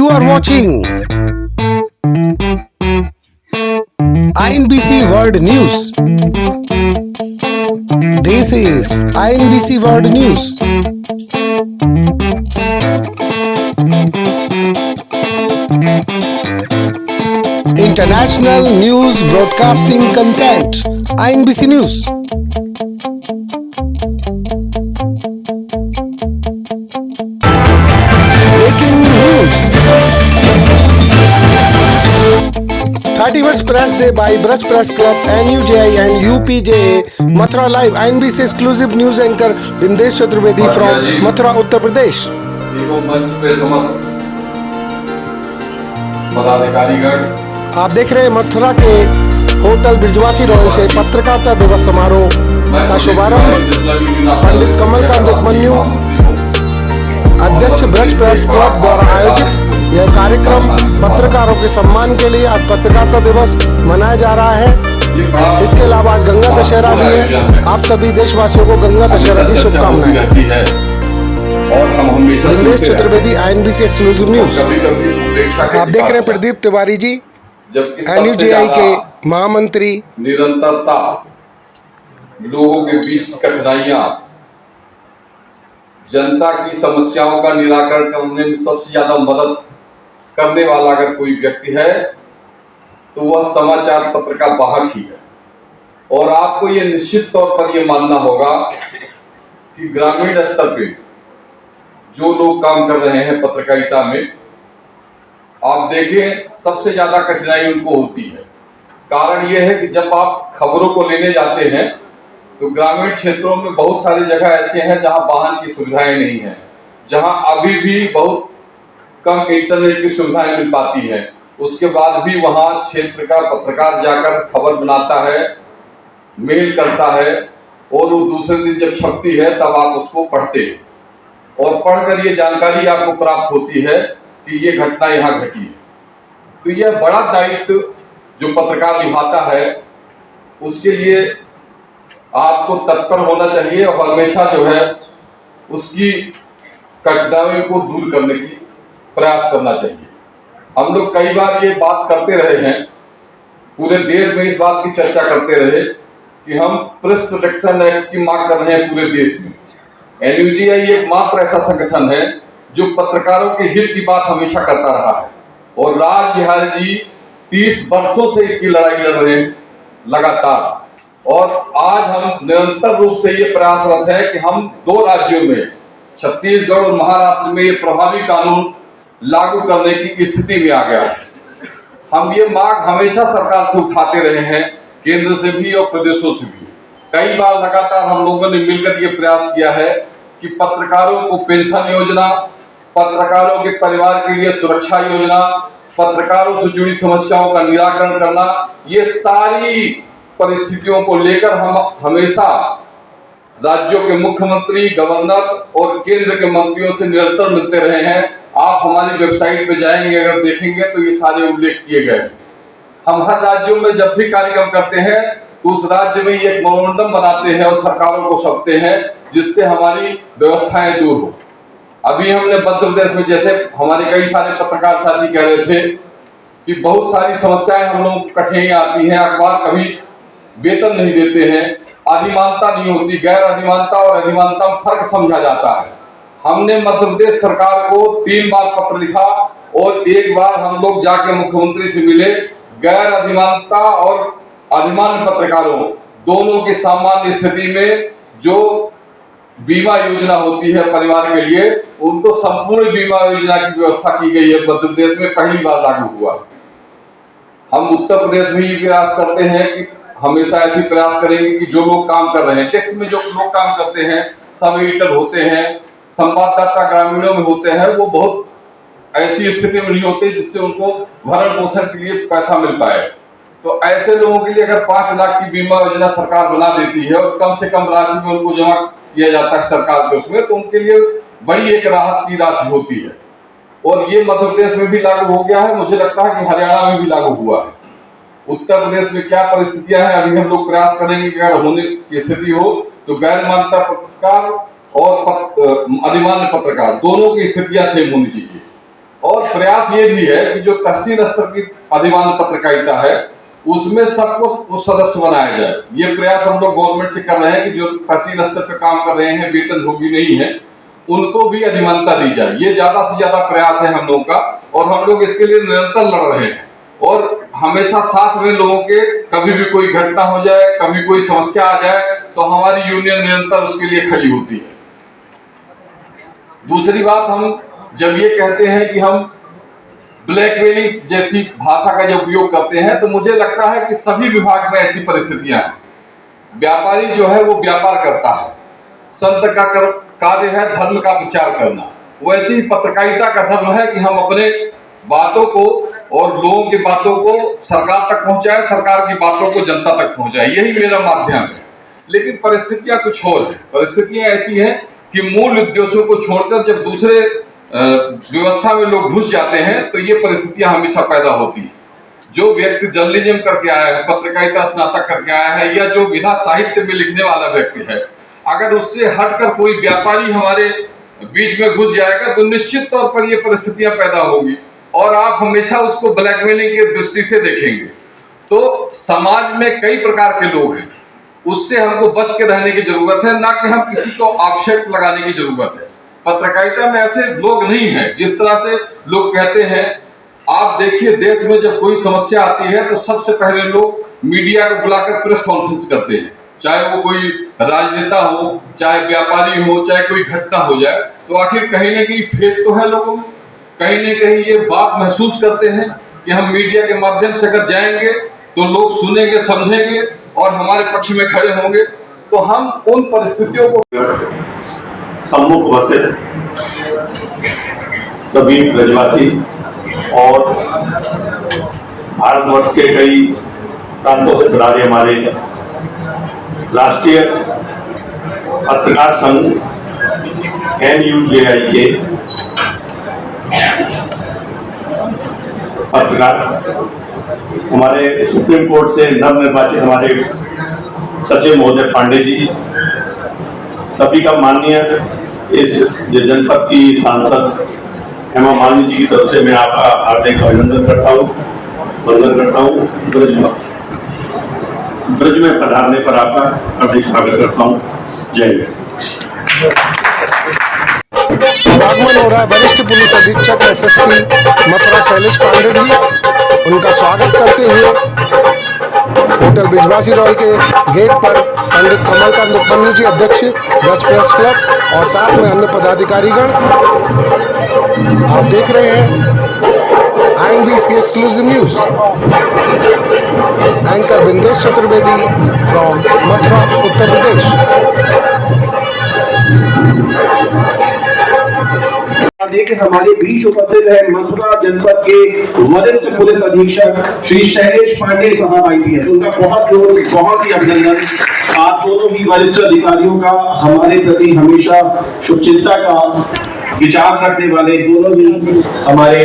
You are watching INBC World News. This is INBC World News. International News Broadcasting Content. INBC News. Breaking news. 31st Press Day by Braj Press Club, NUJI and UPJA. Mathura Live. INBC exclusive news anchor Bindesh Chaturvedi from Mathura, Uttar Pradesh. आप देख रहे हैं मथुरा के hotel Brijwasi royal से पत्रकारिता दिवस समारोह का शुभारंभ पंडित कमलकांत उपमन्यु अध्यक्ष ब्रज प्रेस क्लब द्वारा आयोजित यह कार्यक्रम पत्रकारों के सम्मान के लिए आज पत्रकारिता दिवस मनाया जा रहा है। इसके अलावा आज गंगा दशहरा भी है। आप सभी देशवासियों को गंगा दशहरा की शुभकामनाएं। Bindesh Chaturvedi, INBC exclusive news. आप देख रहे हैं प्रदीप तिवारी जी, NUJI के महामंत्री। निरंतरता, लोगों के बीच की कठिनाइयां, जनता की समस्याओं का निराकरण करने में सबसे ज्यादा मदद करने वाला अगर कोई व्यक्ति है तो वह समाचार पत्र का वाहक ही है। और आपको ये निश्चित तौर पर यह मानना होगा कि ग्रामीण स्तर पे जो लोग काम कर रहे हैं पत्रकारिता में, आप देखें सबसे ज्यादा कठिनाई उनको होती है। कारण यह है कि जब आप खबरों को लेने जाते हैं तो ग्रामीण क्षेत्रों में बहुत सारी जगह ऐसे हैं जहां वाहन की सुविधाएं नहीं है, जहां अभी भी बहुत कम इंटरनेट की सुविधाएं मिल पाती हैं। उसके बाद भी वहां क्षेत्र का पत्रकार जाकर खबर बनाता है, मेल करता है और वो दूसरे दिन जब छपती है तब आप उसको पढ़ते हैं और पढ़कर ये जानकारी आपको प्राप्त होती है कि ये घटना यहाँ घटी है। तो यह बड़ा दायित्व जो पत्रकार निभाता है उसके लिए आपको तत्पर होना चाहिए और हमेशा जो है उसकी कठिनाइयों को दूर करने की प्रयास करना चाहिए। हम लोग कई बार ये बात करते रहे हैं, पूरे देश में इस बात की चर्चा करते रहे कि हम प्रेस प्रोटेक्शन एक्ट की मांग कर रहे हैं पूरे देश में। NUJI एक मात्र ऐसा संगठन है जो पत्रकारों के हित की बात हमेशा करता रहा है और राज बिहारी जी 30 वर्षों से इसकी लड़ाई लड़ रहे हैं लगातार। और आज हम निरंतर रूप से ये प्रयासरत है कि हम दो राज्यों में, छत्तीसगढ़ और महाराष्ट्र में, ये प्रभावी कानून लागू करने की स्थिति में आ गया है। हम ये मांग हमेशा सरकार से उठाते रहे हैं, केंद्र से भी और प्रदेशों से भी। कई बार लगातार हम लोगों ने मिलकर ये प्रयास किया है कि पत्रकारों को पेंशन योजना, पत्रकारों के परिवार के लिए सुरक्षा योजना, पत्रकारों से जुड़ी समस्याओं का निराकरण करना, ये सारी परिस्थितियों को लेकर हम हमेशा राज्यों के मुख्यमंत्री, गवर्नर और केंद्र के मंत्रियों से निरंतर मिलते रहे हैं। आप हमारी वेबसाइट पे जाएंगे, अगर देखेंगे तो ये सारे उल्लेख किए गए। हम हर राज्यों में जब भी कार्यक्रम करते हैं तो उस राज्य में एक मेमोरेंडम बनाते हैं और सरकारों को सौंपते हैं जिससे हमारी व्यवस्थाएं दूर हो। अभी हमने मध्य प्रदेश में, जैसे हमारे कई सारे पत्रकार साथी कह रहे थे कि बहुत सारी समस्याएं हम लोग कठिनाइयां आती हैं, अखबार कभी वेतन नहीं देते हैं, अधिमानता नहीं होती, गैर अधिमानता और अधिमानता में फर्क समझा जाता है। हमने मध्य प्रदेश सरकार को 3 बार पत्र लिखा और एक बार हम लोग जाके मुख्यमंत्री से मिले। गैर अधिमानता और अधिमान्य पत्रकारों दोनों की सामान्य स्थिति में जो बीमा योजना होती है परिवार के लिए, उनको संपूर्ण बीमा योजना की व्यवस्था की गई है। मध्य प्रदेश में पहली बार लागू हुआ। हम उत्तर प्रदेश में ये प्रयास करते हैं कि हमेशा ऐसी प्रयास करेंगे कि जो लोग काम कर रहे हैं, टेक्स में जो लोग काम करते हैं, सब एडिटर होते हैं, संवाददाता ग्रामीणों में होते हैं, वो बहुत ऐसी स्थिति में नहीं होते जिससे उनको भरण पोषण के लिए पैसा मिल पाए। तो ऐसे लोगों के लिए अगर 5 लाख की बीमा योजना सरकार बना देती है और कम से कम राशि में उनको जमा किया जाता है सरकार के उसमें, तो उनके लिए बड़ी एक राहत की राशि होती है। और ये मध्य प्रदेश में भी लागू हो गया है, मुझे लगता है कि हरियाणा में भी लागू हुआ है। उत्तर प्रदेश में क्या परिस्थितियां हैं, अभी हम लोग प्रयास करेंगे कि अगर होने की स्थिति हो तो गैर मान्यता पत्रकार और अधिमान्य पत्रकार दोनों की स्थितियां सेम होनी चाहिए। और प्रयास ये भी है कि जो तहसील स्तर की अधिमान्य पत्रकारिता है उसमें सबको सदस्य बनाया जाए। ये प्रयास हम लोग गवर्नमेंट से कर रहे हैं कि जो तहसील स्तर पर काम कर रहे हैं, वेतनभोगी नहीं है, उनको भी अधिमानता दी जाए। ये ज्यादा से ज्यादा प्रयास है हम लोगों का और हम लोग इसके लिए निरंतर लड़ रहे हैं और हमेशा साथ में लोगों के, कभी भी कोई घटना हो जाए, कभी कोई समस्या आ जाए तो हमारी यूनियन निरंतर उसके लिए खड़ी होती है। दूसरी बात, हम जब ये कहते हैं कि हम ब्लैकमेलिंग जैसी भाषा का जब उपयोग करते हैं तो मुझे लगता है कि सभी विभाग में ऐसी परिस्थितियां हैं। व्यापारी जो है वो व्यापार करता है, संत का कार्य है धर्म का प्रचार करना, वैसे ही पत्रकारिता का धर्म है कि हम अपने बातों को और लोगों की बातों को सरकार तक पहुंचाए, सरकार की बातों को जनता तक पहुंचाए, यही मेरा माध्यम है। लेकिन परिस्थितियां कुछ और है। परिस्थितियां ऐसी हैं कि मूल उद्देश्यों को छोड़कर जब दूसरे व्यवस्था में लोग घुस जाते हैं तो ये परिस्थितियां हमेशा पैदा होती हैं। जो व्यक्ति जर्नलिज्म करके आया है, पत्रकारिता स्नातक करके आया है, या जो विधा साहित्य में लिखने वाला व्यक्ति है, अगर उससे हटकर कोई व्यापारी हमारे बीच में घुस जाएगा तो निश्चित तौर पर ये परिस्थितियां पैदा होगी और आप हमेशा उसको ब्लैकमेलिंग की दृष्टि से देखेंगे। तो समाज में कई प्रकार के लोग हैं, उससे हमको बच के रहने की जरूरत है, ना कि हम किसी को आक्षेप लगाने की जरूरत है। पत्रकारिता में ऐसे लोग नहीं है जिस तरह से लोग कहते हैं। आप देखिए, देश में जब कोई समस्या आती है तो सबसे पहले लोग मीडिया को बुलाकर प्रेस कॉन्फ्रेंस करते हैं, चाहे वो कोई राजनेता हो, चाहे व्यापारी हो, चाहे कोई घटना हो जाए, तो आखिर कहीं न कहीं फेथ तो है लोगों में, कहीं न कहीं ये बात महसूस करते हैं कि हम मीडिया के माध्यम से अगर जाएंगे तो लोग सुनेंगे, समझेंगे और हमारे पक्ष में खड़े होंगे। तो हम उन परिस्थितियों को सम्मुख उपस्थित सभी ब्रजवासी और भारतवर्ष के कई प्रांतों से बुलाए हमारे राष्ट्रीय पत्रकार संघ NUJI के पत्रकार, हमारे सुप्रीम कोर्ट से नवनिर्वाचित हमारे सचिव महोदय पांडे जी, सभी का माननीय इस जनपद की सांसद हेमा मालिनी जी की तरफ से मैं आपका हार्दिक अभिनंदन करता हूँ, वंदन करता हूँ। ब्रज में पधारने पर आपका हार्दिक स्वागत करता हूँ। जय हिंद। आगमन हो रहा है वरिष्ठ पुलिस अधीक्षक SSP मथुरा शैलेश पांडे जी। उनका स्वागत करते हुए होटल बिजवासी रॉयल के गेट पर पंडित कमलकांत उपमन्यु जी, अध्यक्ष ब्रज प्रेस क्लब, और साथ में अन्य पदाधिकारीगण। आप देख रहे हैं INBC exclusive news. Anchor Bindesh Chaturvedi from Mathura, Uttar Pradesh. देखिए, हमारे बीच उपस्थित है मथुरा जनपद के वरिष्ठ पुलिस अधीक्षक श्री शैलेश पांडे साहब IPS। उनका बहुत ही अभिनंदन। आप दोनों ही वरिष्ठ अधिकारियों का हमारे प्रति हमेशा शुभचिंता का विचार रखने वाले दोनों ही हमारे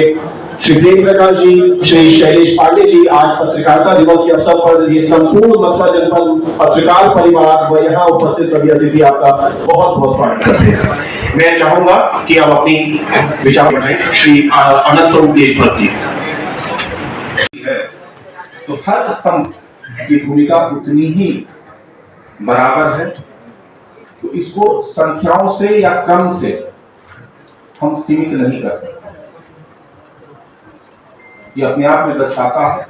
श्री प्रेम प्रकाश जी, श्री शैलेश पांडे जी, आज पत्रकारिता दिवस के अवसर पर ये संपूर्ण मथुरा जनपद पत्रकार परिवार व यहाँ उपस्थित सभी अतिथि आपका बहुत बहुत स्वागत करते हैं। मैं चाहूंगा कि आप अपनी विचार बढ़ाएं। श्री अनंत स्वरूप देशभक्त जी। तो हर स्तंभ की भूमिका उतनी ही बराबर है, तो इसको संख्याओं से या क्रम से हम सीमित नहीं कर सकते। ये अपने आप में दर्शाता है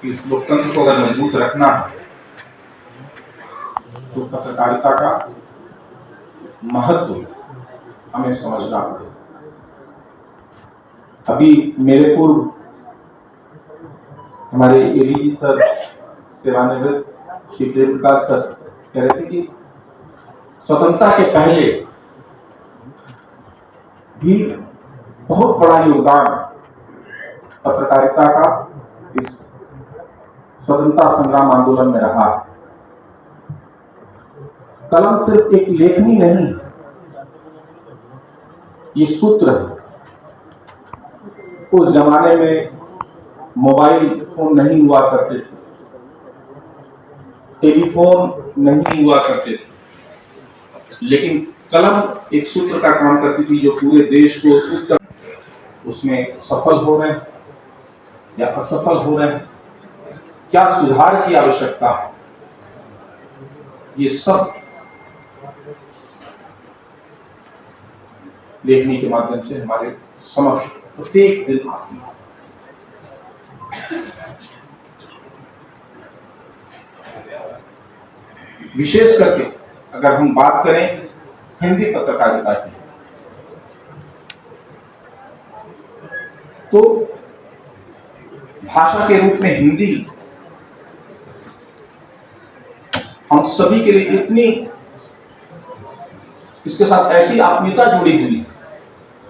कि इस लोकतंत्र को अगर मजबूत रखना है तो पत्रकारिता का महत्व हमें समझना होगा। अभी मेरे पूर्व हमारे ADG सर सेवानिवृत्त श्री प्रेम प्रकाश सर कह रहे थे कि स्वतंत्रता के पहले भी बहुत बड़ा योगदान पत्रकारिता का इस स्वतंत्रता संग्राम आंदोलन में रहा। कलम सिर्फ एक लेखनी नहीं, ये सूत्र है। उस जमाने में मोबाइल फोन नहीं हुआ करते थे, टेलीफोन नहीं हुआ करते थे, लेकिन कलम एक सूत्र का काम करती थी जो पूरे देश को उसमें सफल हो रहे हैं या असफल हो रहे हैं, क्या सुधार की आवश्यकता है, ये सब लेखनी के माध्यम से हमारे समक्ष प्रत्येक दिन आती है। विशेष करके अगर हम बात करें हिंदी पत्रकारिता की, तो भाषा के रूप में हिंदी हम सभी के लिए इतनी, इसके साथ ऐसी आत्मीयता जुड़ी हुई है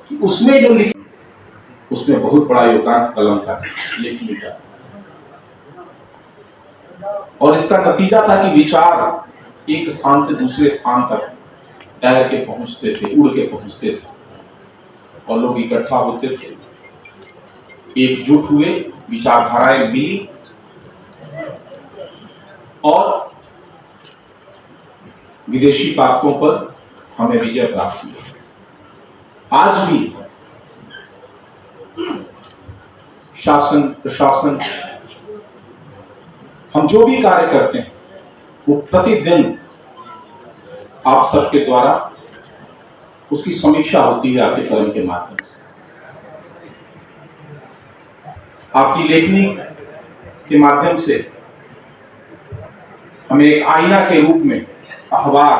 कि उसमें जो लिखी, उसमें बहुत बड़ा योगदान कलम का, लेखनी का, और इसका नतीजा था कि विचार एक स्थान से दूसरे स्थान तक तैर के पहुंचते थे, उड़ के पहुंचते थे, और लोग इकट्ठा होते थे, एकजुट हुए, विचारधाराएं मिली और विदेशी ताकतों पर हमें विजय प्राप्त हुई। आज भी शासन प्रशासन, हम जो भी कार्य करते हैं वो प्रतिदिन आप सबके द्वारा उसकी समीक्षा होती है आपके कलम के माध्यम से। आपकी लेखनी के माध्यम से हमें एक आईना के रूप में अखबार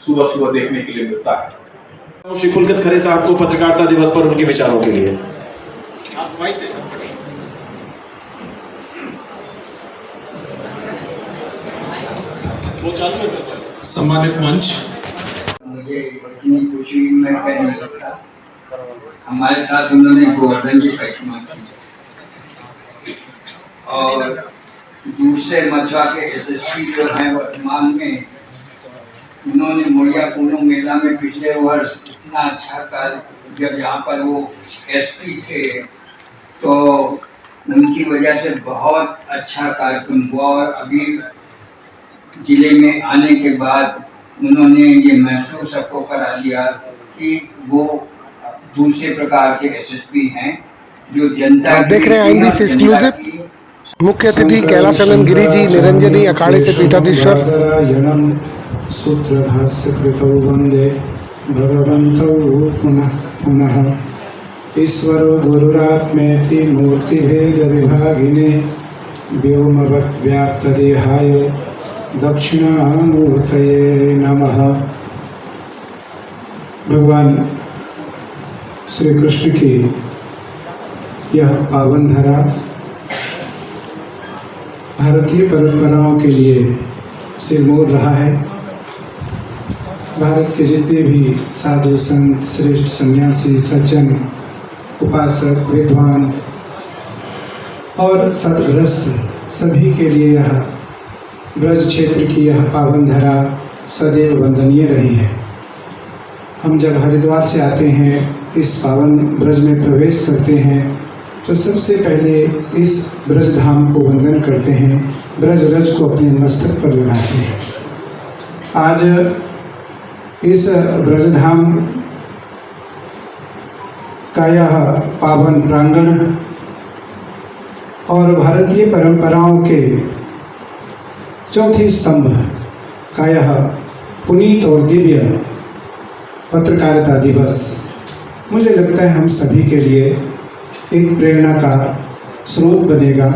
सुबह सुबह देखने के लिए मिलता है। श्री पुलकित खरे साहब को पत्रकारिता दिवस पर उनके विचारों के लिए सम्मानित मंच। मुझे इतनी खुशी मैं कह नहीं सकता। हमारे साथ उन्होंने गोवर्धन जी का इस्तेमाल किया और दूसरे मथुरा के एसएसपी जो हैं वर्तमान में, उन्होंने मुड़िया कुंभ मेला में पिछले वर्ष इतना अच्छा कार्य, जब यहाँ पर वो एसपी थे तो उनकी वजह से बहुत अच्छा कार्यक्रम हुआ, और अभी जिले में आने के बाद उन्होंने ये महसूस सबको करा दिया कि वो दूसरे प्रकार के एसएसपी हैं जो जनता। आप देख रहे हैं INBC एक्सक्लूसिव। मुख्य अतिथि कैलाशानंद गिरी जी, निरंजनी अखाड़े से पीठाधीश्वर। सूत्रभाष्य कृतौ वंदे भगवन्तौ पुनः पुनः। ईश्वरो गुरुरात्मेति मूर्तिभेद विभागिने व्योमवत् व्याप्तदेहाय दक्षिणामूर्तये नमः। भगवान श्री कृष्ण की यह पावन धरा भारतीय परंपराओं के लिए सिरमौर रहा है। भारत के जितने भी साधु संत, श्रेष्ठ सन्यासी, सज्जन, उपासक, विद्वान और सतग्रस्त, सभी के लिए यह ब्रज क्षेत्र की यह पावन धरा सदैव वंदनीय रही है। हम जब हरिद्वार से आते हैं, इस पावन ब्रज में प्रवेश करते हैं, तो सबसे पहले इस ब्रज धाम को वंदन करते हैं, ब्रज रज को अपने मस्तक पर लगाते हैं। आज इस ब्रज धाम का यह पावन प्रांगण और भारतीय परंपराओं के चौथी स्तंभ का यह पुनीत और दिव्य पत्रकारिता दिवस मुझे लगता है हम सभी के लिए एक प्रेरणा का स्रोत बनेगा।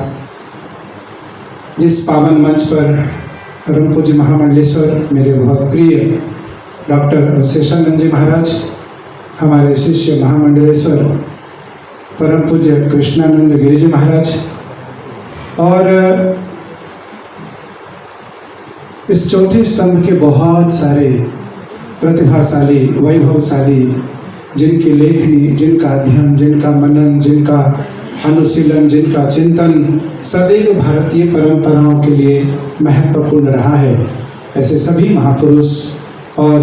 जिस पावन मंच पर परम पूज्य महामंडलेश्वर, मेरे बहुत प्रिय डॉक्टर अवशेषानंद जी महाराज, हमारे शिष्य महामंडलेश्वर परम पूज्य कृष्णानंद गिरी जी महाराज और इस चौथे स्तंभ के बहुत सारे प्रतिभाशाली, वैभवशाली, जिनकी लेखनी, जिनका अध्ययन, जिनका मनन, जिनका अनुशीलन, जिनका चिंतन सदैव भारतीय परंपराओं के लिए महत्वपूर्ण रहा है, ऐसे सभी महापुरुष और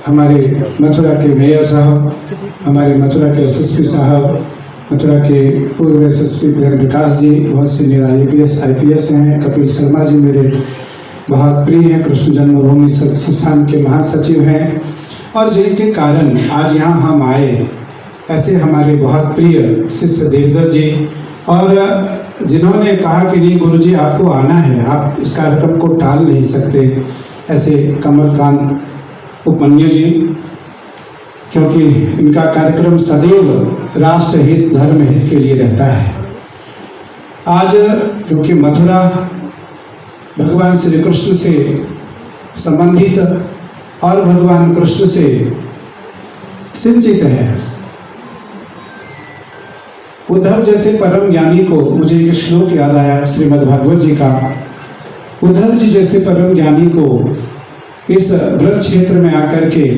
हमारे मथुरा के मेयर साहब, हमारे मथुरा के एसएसपी साहब, मथुरा के पूर्व एसएसपी प्रेम विकास जी, बहुत सीनियर IPS हैं, कपिल शर्मा जी मेरे बहुत प्रिय हैं, कृष्ण जन्मभूमि संस्थान के महासचिव हैं, और जिनके कारण आज यहाँ हम आए ऐसे हमारे बहुत प्रिय शिष्य देवदत्त जी, और जिन्होंने कहा कि नहीं गुरुजी आपको आना है, आप इस कार्यक्रम को टाल नहीं सकते, ऐसे कमलकांत उपमन्यु जी, क्योंकि इनका कार्यक्रम सदैव राष्ट्र हित धर्म हित के लिए रहता है। आज क्योंकि मथुरा भगवान श्री कृष्ण से संबंधित और भगवान कृष्ण से सिंचित है, उद्धव जैसे परम ज्ञानी को, मुझे एक श्लोक याद आया श्रीमद् भागवत जी का, उद्धव जी जैसे परम ज्ञानी को इस व्रत क्षेत्र में आकर के,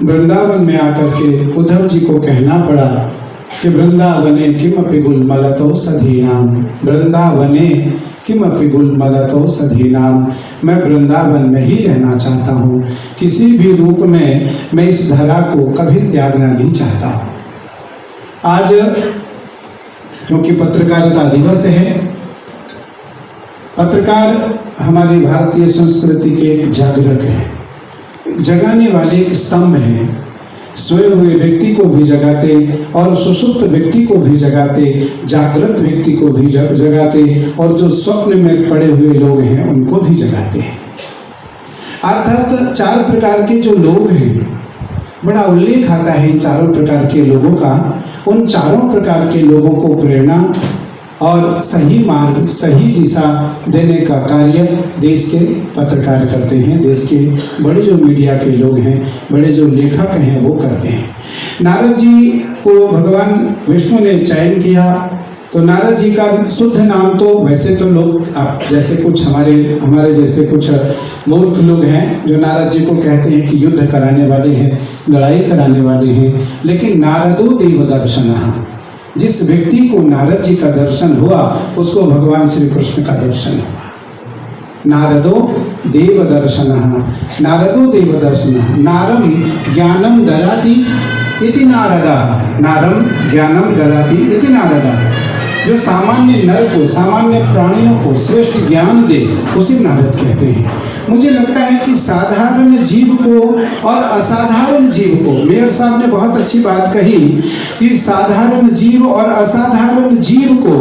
वृंदावन में आकर के उद्धव जी को कहना पड़ा कि वृंदावने किमपि गुलमलतो सधीनाम, वृंदावने किमपि गुलमलतो सधीनाम, मैं वृंदावन में ही रहना चाहता हूँ, किसी भी रूप में मैं इस धरा को कभी त्यागना नहीं चाहता हूँ। आज क्योंकि पत्रकारिता दिवस है, पत्रकार हमारी भारतीय संस्कृति के एक जागरक है, जगाने वाले एक स्तंभ है, सोए हुए व्यक्ति को भी जगाते और सुषुप्त व्यक्ति को भी जगाते, जागृत व्यक्ति को भी जगाते, और जो स्वप्न में पड़े हुए लोग हैं उनको भी जगाते हैं। अर्थात 4 प्रकार के जो लोग हैं, बड़ा उल्लेख आता है इन चारों प्रकार के लोगों का। उन चारों प्रकार के लोगों को प्रेरणा और सही मार्ग, सही दिशा देने का कार्य देश के पत्रकार करते हैं, देश के बड़े जो मीडिया के लोग हैं, बड़े जो लेखक हैं वो करते हैं। नारद जी को भगवान विष्णु ने चयन किया, तो नारद जी का शुद्ध नाम तो वैसे तो लोग आप जैसे कुछ हमारे जैसे कुछ मूर्ख लोग हैं जो नारद जी को कहते हैं कि युद्ध कराने वाले हैं, लड़ाई कराने वाले हैं, लेकिन नारदो देव दर्शनः, जिस व्यक्ति को नारद जी का दर्शन हुआ उसको भगवान श्री कृष्ण का दर्शन हुआ। नारदो देव दर्शनः, नारदो देव दर्शनः, नारम ज्ञानम ददाति इति नारदः, नारम ज्ञानम ददाति इति नारदः, जो सामान्य नर को, सामान्य प्राणियों को श्रेष्ठ ज्ञान दे उसे नारद कहते हैं। मुझे लगता है कि साधारण जीव को और असाधारण जीव को, मेयर साहब ने बहुत अच्छी बात कही कि साधारण जीव और असाधारण जीव को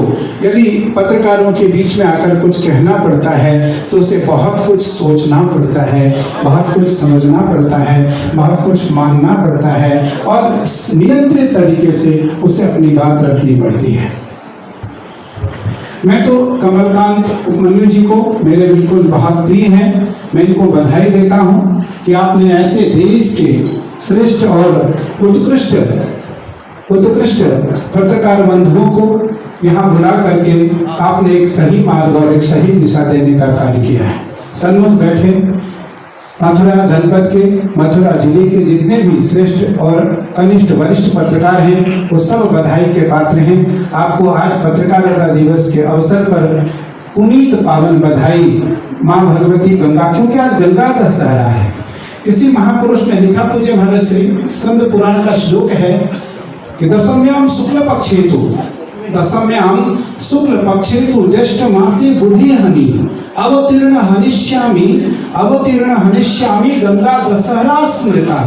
यदि पत्रकारों के बीच में आकर कुछ कहना पड़ता है तो उसे बहुत कुछ सोचना पड़ता है, बहुत कुछ समझना पड़ता है, बहुत कुछ मानना पड़ता है और नियंत्रित तरीके से उसे अपनी बात रखनी पड़ती है। मैं तो कमलकांत उपमन्यु जी को मेरे बिल्कुल बहुत प्रिय हैं, मैं इनको बधाई देता हूं कि आपने ऐसे देश के श्रेष्ठ और उत्कृष्ट पत्रकार बंधुओं को यहाँ बुला करके आपने एक सही मार्ग और एक सही दिशा देने का कार्य किया है। सन्मुख बैठे मथुरा जनपद के, मथुरा जिले के जितने भी श्रेष्ठ और कनिष्ठ वरिष्ठ पत्रकार हैं वो सब बधाई के पात्र हैं। आपको आज पत्रकारिता दिवस के अवसर पर पुनीत पावन बधाई माँ भगवती गंगा, क्योंकि आज गंगा दशहरा है। किसी महापुरुष ने लिखा, पूज्य महाराज श्री स्कंद पुराण का श्लोक है कि दशम्याम शुक्ल पक्षेतु, दशम्याम शुक्ल पक्षेतु ज्येष्ठ मासे बुद्धि हनि अवतीर्ण हनिष्यामि गंगा दशहरा स्मृता।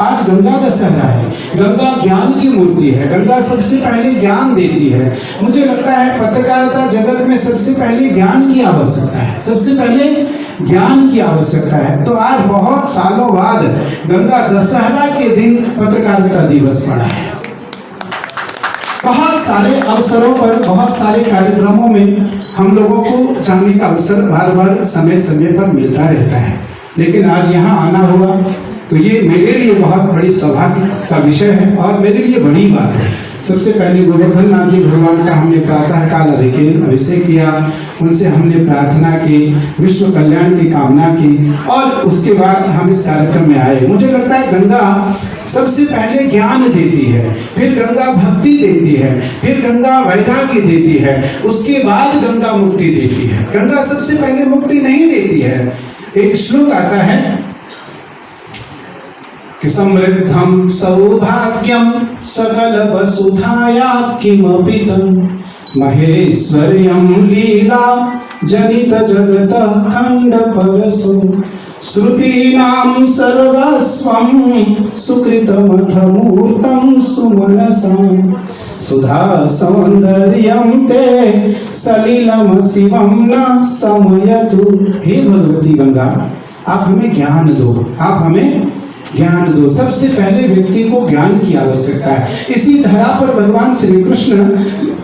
आज गंगा दशहरा है, गंगा ज्ञान की मूर्ति है, गंगा सबसे पहले ज्ञान देती है। मुझे लगता है पत्रकारिता जगत में सबसे पहले ज्ञान की आवश्यकता है, सबसे पहले ज्ञान की आवश्यकता है। तो आज बहुत सालों बाद गंगा दशहरा के दिन पत्रकारिता दिवस पड़ा है। बहुत सारे अवसरों पर, बहुत सारे कार्यक्रमों में हम लोगों को जाने का अवसर बार बार समय समय पर मिलता रहता है, लेकिन आज यहाँ आना हुआ तो ये मेरे लिए बहुत बड़ी सौभाग्य का विषय है और मेरे लिए बड़ी बात है। सबसे पहले गोवर्धन नाथ जी भगवान का हमने प्रातः काल अभिषेक किया, उनसे हमने प्रार्थना की, विश्व कल्याण की कामना की और उसके बाद हम इस कार्यक्रम में आए। मुझे लगता है गंगा सबसे पहले ज्ञान देती है, फिर गंगा भक्ति देती है, फिर गंगा वैराग्य देती है, उसके बाद गंगा मुक्ति देती है। गंगा सबसे पहले मुक्ति नहीं देती है। एक श्लोक आता है कि समृद्धम सौभाग्यम सकल वसुधाया किमपि तम महेश्वर्यम लीला जनित जगत खंड परसो श्रुतीनां सर्वस्वं सुकृतमथ मूर्तं सुमनसां सुधा सौंदर्यं ते सलिलं शिवं न समयतु। हे भगवती गंगा, आप हमें ज्ञान दो, आप हमें ज्ञान दो। सबसे पहले व्यक्ति को ज्ञान की आवश्यकता है। इसी धरा पर भगवान श्री कृष्ण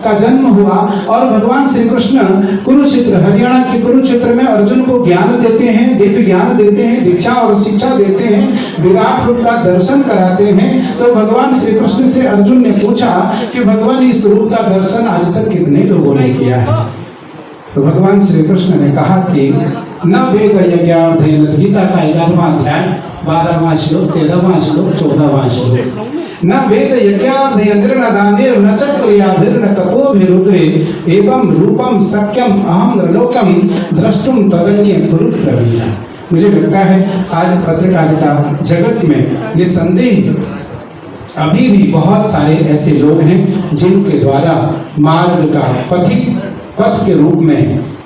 का जन्म हुआ और भगवान श्री कृष्ण कुरुक्षेत्र, हरियाणा के कुरुक्षेत्र में अर्जुन को ज्ञान देते हैं, दिव्य ज्ञान देते हैं, दीक्षा और शिक्षा देते हैं, विराट रूप का दर्शन कराते हैं। तो भगवान श्री कृष्ण से अर्जुन ने पूछा कि भगवान इस रूप का दर्शन आज तक कितने लोगों ने किया है? तो भगवान श्री कृष्ण ने कहा कि न वेद यज्ञाध्ययन, गीता का 11वां अध्याय 12वां श्लोक, 13वां श्लोक, 14वां श्लोक, न वेद यज्ञाध्ययन न दानेर न चक्रियाभिर न तपोभिरुद्रे एवं रूपम सक्यम अहम नरलोकम द्रष्टुम तरण्य कुरु प्रवीरा। मुझे लगता है आज पत्रकारिता जगत में निसंदेह अभी भी बहुत सारे ऐसे लोग हैं जिनके द्वारा मार्ग का पथ के रूप में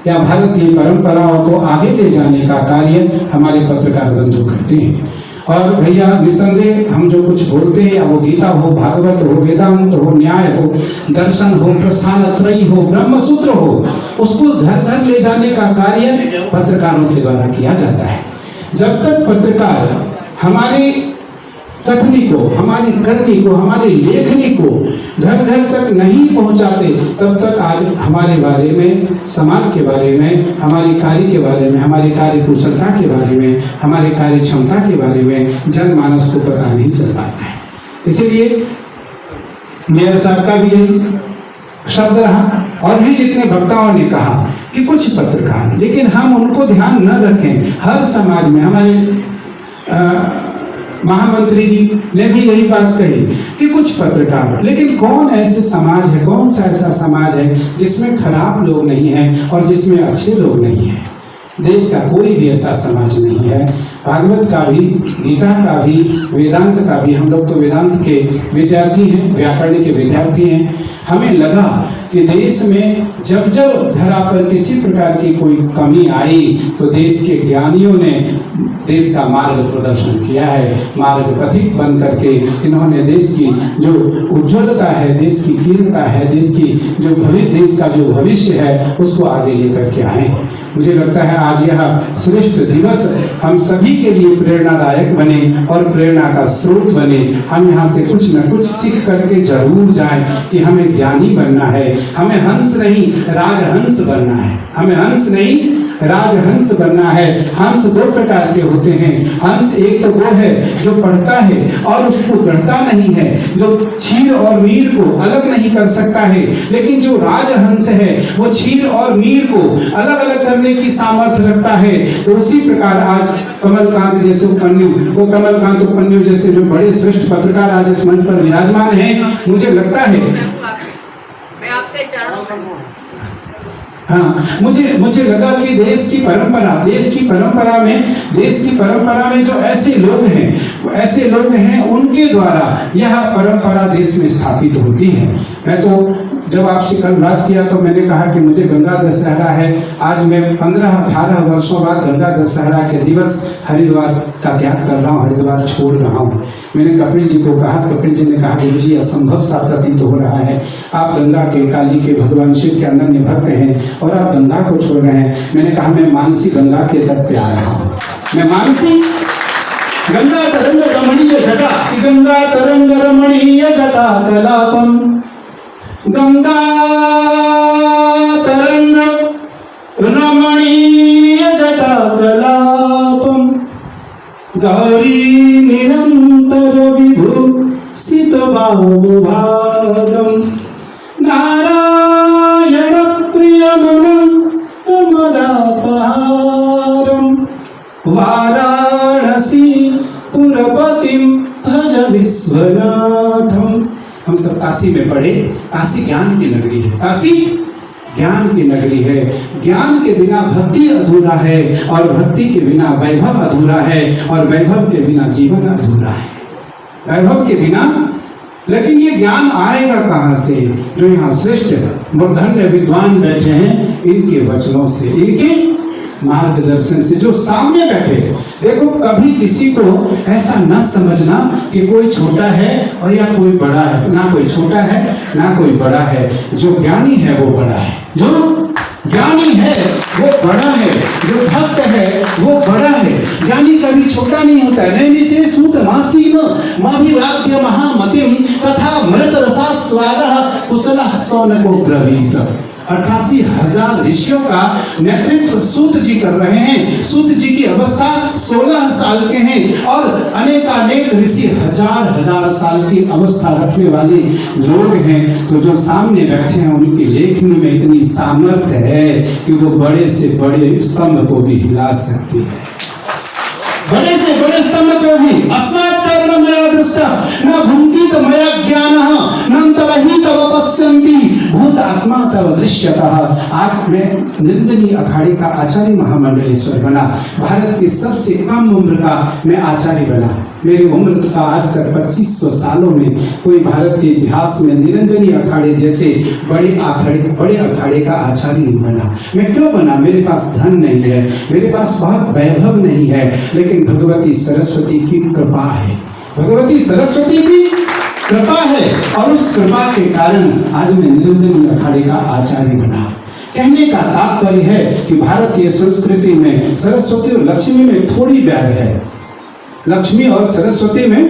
या भारतीय परंपराओं को आगे ले जाने का कार्य हमारे पत्रकार बंधु करते हैं। और भैया निसंदेह हम जो कुछ बोलते हैं, या वो गीता हो, भागवत हो, वेदांत हो, न्याय हो, दर्शन हो, प्रस्थान त्रयी हो, ब्रह्म सूत्र हो, उसको घर घर ले जाने का कार्य पत्रकारों के द्वारा किया जाता है। जब तक पत्रकार हमारे कथनी को, हमारी करनी को, हमारी लेखनी को घर घर तक नहीं पहुंचाते, तब तक आज हमारे बारे में, समाज के बारे में, हमारे कार्य के बारे में, हमारी कार्य कुशलता के बारे में, हमारे कार्य क्षमता के बारे में जनमानस को पता नहीं चल पाता है। इसीलिए मेयर साहब का भी यही शब्द रहा और भी जितने वक्ताओं ने कहा कि कुछ पत्रकार, लेकिन हम उनको ध्यान न रखें। हर समाज में हमारे महामंत्री जी ने भी यही बात कही कि कुछ पत्रकार, लेकिन कौन ऐसे समाज है, कौन सा ऐसा समाज है जिसमें खराब लोग नहीं हैं और जिसमें अच्छे लोग नहीं हैं? देश का कोई भी ऐसा समाज नहीं है। भागवत का भी, गीता का भी, वेदांत का भी, हम लोग तो वेदांत के विद्यार्थी हैं, व्याकरण के विद्यार्थी हैं। हमें लगा कि देश में जब जब धरा पर किसी प्रकार की कोई कमी आई तो देश के ज्ञानियों ने देश का मार्ग प्रदर्शन किया है। मार्ग पथिक बन करके इन्होंने देश की जो उज्ज्वलता है, देश की कीर्तता है, देश का जो भविष्य है उसको आगे लेकर के आए। मुझे लगता है आज यह श्रेष्ठ दिवस हम सभी के लिए प्रेरणादायक बने और प्रेरणा का स्रोत बने। हम यहाँ से कुछ न कुछ सीख करके जरूर जाएं कि हमें ज्ञानी बनना है, हमें हंस नहीं राजहंस बनना है, हमें हंस नहीं राजहंस बनना है। हंस दो प्रकार के होते हैं। हंस एक तो वो है जो पढ़ता है और उसको गढ़ता नहीं है, जो क्षीर और मीर को अलग नहीं कर सकता है, लेकिन जो राजहंस है वो क्षीर और मीर को अलग अलग करने की सामर्थ्य रखता है। तो उसी प्रकार आज कमलकांत जैसे उपन्यु जैसे जो बड़े श्रेष्ठ पत्रकार आज इस मंच पर विराजमान हैं, मुझे लगता है मैं आपके चरणों में मुझे लगा कि देश की परंपरा में जो ऐसे लोग हैं उनके द्वारा यह परंपरा देश में स्थापित होती है। मैं तो जब आपसे कल बात किया तो मैंने कहा कि मुझे गंगा दशहरा है, आज मैं 15-18 वर्षों बाद गंगा दशहरा के दिवस हरिद्वार का त्याग कर रहा हूँ, हरिद्वार छोड़ रहा हूँ। मैंने कपिल जी को कहा, कपिल जी ने कहा गुरु जी असंभव सा प्रतीत हो रहा है, आप गंगा के, काली के, भगवान शिव के अनन्य भक्त हैं और आप गंगा को छोड़ रहे हैं। मैंने कहा मैं मानसी गंगा के तट पे आ रहा हूँ, मैं मानसी गंगा तरंग रमणीय जटा, गंगा तरंग रमणीय जटा कलापम, गंगा तरंग रमणीय जटा कलापम, गौरी निरंतर विभूषित बाहुभागम, नारायण प्रियमनं कमलापहारम, वाराणसी पुरपतिम भज विश्वनाथम। हम सब काशी में पढ़े, काशी ज्ञान की नगरी है, काशी ज्ञान की नगरी है। ज्ञान के बिना भक्ति अधूरा है और भक्ति के बिना वैभव अधूरा है और वैभव के बिना जीवन अधूरा है, वैभव के बिना। लेकिन ये ज्ञान आएगा कहाँ से? जो यहाँ श्रेष्ठ मूर्धन्य विद्वान बैठे हैं इनके वचनों से, इनके मार्गदर्शन से, जो सामने बैठे। देखो कभी किसी को ऐसा न समझना कि कोई छोटा है और या कोई बड़ा है, ना कोई छोटा है ना कोई बड़ा है। जो ज्ञानी है वो बड़ा है, जो ज्ञानी है वो बड़ा है, जो भक्त है वो बड़ा है। ज्ञानी कभी छोटा नहीं होता है। नैमी से सूत मासीम माभिवाद्य महामतिम तथा मृत रसा स्वाद कुशल सौनको ब्रवीत। 88,000 ऋषियों का नेतृत्व सूत जी कर रहे हैं। सूत जी की अवस्था 16 साल के हैं और अनेकानेक ऋषि हजार साल की अवस्था रखने वाले लोग हैं। तो जो सामने बैठे हैं उनकी लेखनी में इतनी सामर्थ्य है कि वो बड़े से बड़े स्तंभ को भी हिला सकती है, बड़े से बड़े स्तंभ को भी। अस्मात् कर्म मया दृष्टा न भुंक्ति मया ज्ञानः नंतरहि तव पश्यन्ति भूत आत्मा तव दृश्यतः। आज मैं निरंजनी अखाड़े का आचार्य महामंडलेश्वर बना। भारत की सबसे कम उम्र का मैं आचार्य बना। मेरी उम्र का आज तक 2500 सालों में कोई भारत के इतिहास में निरंजनी अखाड़े जैसे बड़े अखाड़े का आचार्य नहीं बना। मैं क्यों बना? मेरे पास धन नहीं है, मेरे पास बहुत वैभव नहीं है, लेकिन भगवती सरस्वती की कृपा है। भगवती सरस्वती की कृपा है और उस कृपा के कारण आज मैं निरंजनी अखाड़े का आचार्य बना। कहने का तात्पर्य है कि भारतीय संस्कृति में सरस्वती और लक्ष्मी में थोड़ी बैर है। लक्ष्मी और सरस्वती में